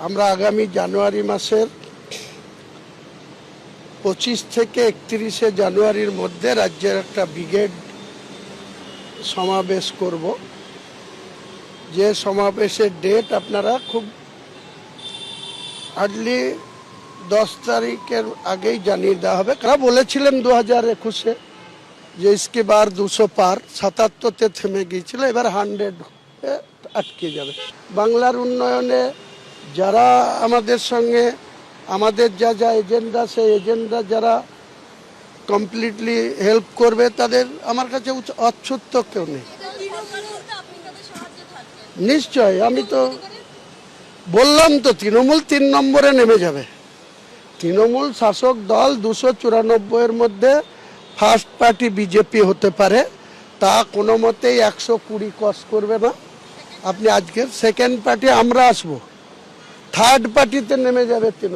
আমরা আগামী জানুয়ারি মাসের 25 থেকে 31 জানুয়ারির মধ্যে রাজ্যের একটা ব্রিগেড সমাবেশ করব। যে সমাবেশের ডেট আপনারা খুব আর্লি 10 তারিখের আগেই জানিয়ে দেওয়া হবে। কারা বলেছিলেন 2021-এ যে ইসকে বার 200 পার, 77-তে থেমে গিয়েছিল, এবার 100 আটকে যাবে। বাংলার উন্নয়নে যারা আমাদের সঙ্গে আমাদের যা যা এজেন্ডা, সেই এজেন্ডা যারা কমপ্লিটলি হেল্প করবে তাদের আমার কাছে অচ্ছুত কেউ নেই। নিশ্চয়, আমি তো বললাম তো তৃণমূল 3 নম্বরে নেমে যাবে। তৃণমূল শাসক দল 294-এর মধ্যে ফার্স্ট পার্টি বিজেপি হতে পারে, তা কোনো মতেই 120 ক্রস করবে না। আপনি আজকের সেকেন্ড পার্টি আমরা আসবো, থার্ড পার্টিতে নেমে যাবে তৃণমূল।